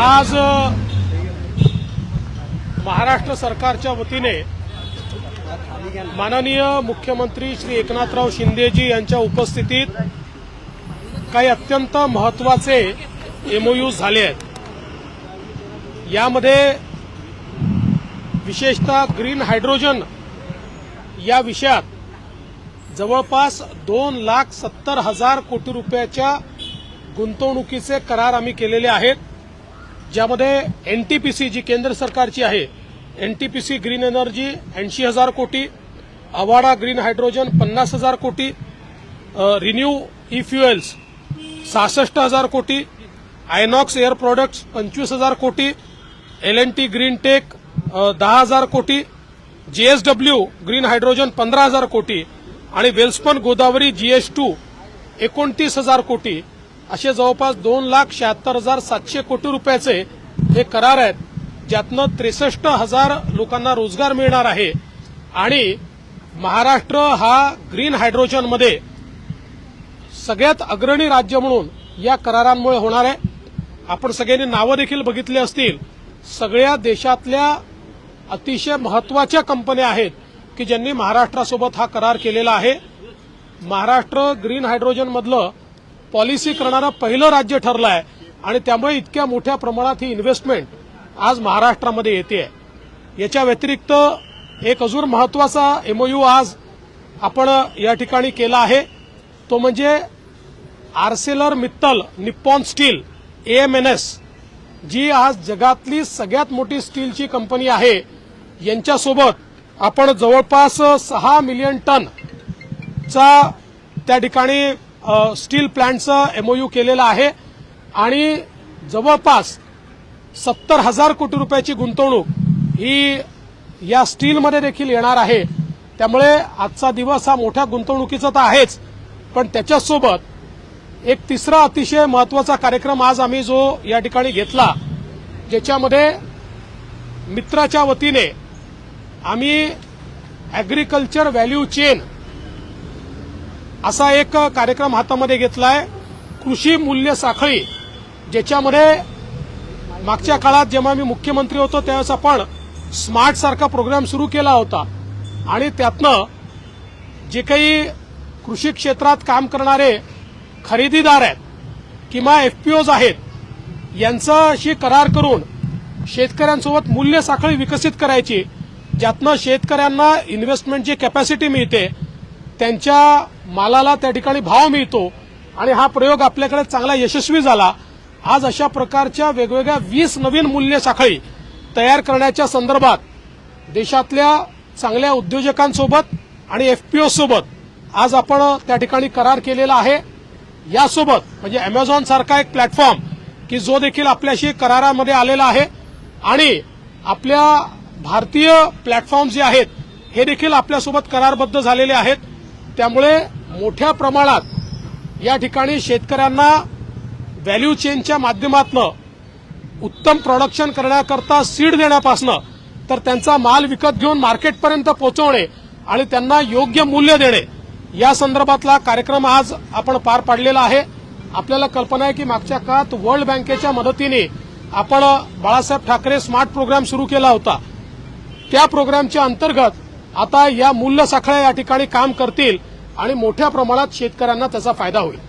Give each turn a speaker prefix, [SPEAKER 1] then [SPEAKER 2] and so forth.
[SPEAKER 1] आज महाराष्ट्र सरकारच्या वतीने माननीय मुख्यमंत्री श्री एकनाथराव शिंदेजी यांच्या उपस्थितीत काही अत्यंत महत्त्वाचे एमओयू झाले आहेत। यामध्ये विशेषतः ग्रीन हायड्रोजन या विषयात जवळपास 2,70,000 कोटी रुपयाच्या गुंतवणुकीचे करार आम्ही केलेले आहेत, ज्यामध्ये एनटीपीसी जी केंद्र सरकारची आहे, एनटीपीसी ग्रीन एनर्जी 80,000 कोटी, अवाडा ग्रीन हायड्रोजन 50,000 कोटी, रिन्यू ई फ्युएल्स 66,000 कोटी, आयनॉक्स एअर प्रोडक्ट्स 25,000 कोटी, एल&टी ग्रीन टेक 10,000 कोटी, जीएसडब्ल्यू ग्रीन हायड्रोजन 15,000 कोटी आणि वेल्सपन गोदावरी GS2 29,000 कोटी असे जवळपास 2,76,700 कोटी रुपयाचे हे करार आहेत, ज्यातनं 63,000 लोकांना रोजगार मिळणार आहे। आणि महाराष्ट्र हा ग्रीन हायड्रोजनमध्ये सगळ्यात अग्रणी राज्य म्हणून या करारांमुळे होणार आहे। आपण सगळ्यांनी नावं देखील बघितली असतील, सगळ्या देशातल्या अतिशय महत्त्वाच्या कंपन्या आहेत की ज्यांनी महाराष्ट्रासोबत हा करार केलेला आहे। महाराष्ट्र ग्रीन हायड्रोजनमधलं पॉलिसी करणारं पहिलं राज्य ठरलं आहे आणि त्यामुळे इतक्या मोठ्या प्रमाणात ही इन्व्हेस्टमेंट आज महाराष्ट्रामध्ये येते आहे। याच्या व्यतिरिक्त एक अजून महत्त्वाचा एमओयू आज आपण या ठिकाणी केला आहे, तो म्हणजे Arcelor Mittal Nippon steel AMNS जी आज जगातली सगळ्यात मोठी स्टीलची कंपनी आहे, यांच्यासोबत आपण जवळपास 6 मिलियन टनचा त्या ठिकाणी स्टील प्लांटचं एमओयू केलेला आहे आणि जवळपास 70,000 कोटी रुपयाची गुंतवणूक ही या स्टीलमध्ये देखील येणार आहे। त्यामुळे आजचा दिवस हा मोठ्या गुंतवणुकीचा तर आहेच, पण त्याच्यासोबत एक तिसरा अतिशय महत्त्वाचा कार्यक्रम आज आम्ही जो या ठिकाणी घेतला, ज्याच्यामध्ये मित्राच्या वतीने आम्ही ॲग्रिकल्चर व्हॅल्यू चेन असा एक कार्यक्रम हातामध्ये घेतलाय, कृषी मूल्य साखळी, ज्याच्यामध्ये मागच्या काळात जेव्हा मी मुख्यमंत्री होतो त्यावेळेस आपण स्मार्ट सारखा प्रोग्राम सुरू केला होता आणि त्यातनं जे काही कृषी क्षेत्रात काम करणारे खरेदीदार आहेत किंवा FPOs आहेत, यांच्याशी करार करून शेतकऱ्यांसोबत मूल्य साखळी विकसित करायची, ज्यातनं शेतकऱ्यांना इन्व्हेस्टमेंटची कॅपॅसिटी मिळते, त्यांच्या मालाला त्या ठिकाणी भाव मिळतो आणि हा प्रयोग आपल्याकडे चांगला यशस्वी झाला। आज अशा प्रकारच्या वेगवेगळ्या 20 नवीन मूल्य साखळी तयार करण्याच्या संदर्भात देशातल्या चांगल्या उद्योजकांसोबत आणि FPOs सोबत आज आपण त्या ठिकाणी करार केलेला आहे। यासोबत म्हणजे Amazon सारखा एक प्लॅटफॉर्म की जो देखील आपल्याशी करारामध्ये आलेला आहे आणि आपल्या भारतीय प्लॅटफॉर्म जे आहेत हे देखील आपल्यासोबत करारबद्ध झालेले आहेत। त्यामुळे मोठ्या प्रमाणात या ठिकाणी शेतकऱ्यांना व्हॅल्यू चेनच्या माध्यमातून उत्तम प्रोडक्शन करण्याकरता सीड देण्यापासून तर त्यांचा माल विकत घेऊन मार्केटपर्यंत पोहोचवणे आणि त्यांना योग्य मूल्य देणे या संदर्भातला कार्यक्रम आज आपण पार पाडलेला आहे। आपल्याला कल्पना आहे की मागच्या काळात वर्ल्ड बँकेच्या मदतीने आपण बाळासाहेब ठाकरे स्मार्ट प्रोग्राम सुरू केला होता, त्या प्रोग्रामच्या अंतर्गत आता या मूल्य साखळ्या या ठिकाणी काम करतील आणि मोठ्या प्रमाणात शेतकऱ्यांना त्याचा फायदा होईल।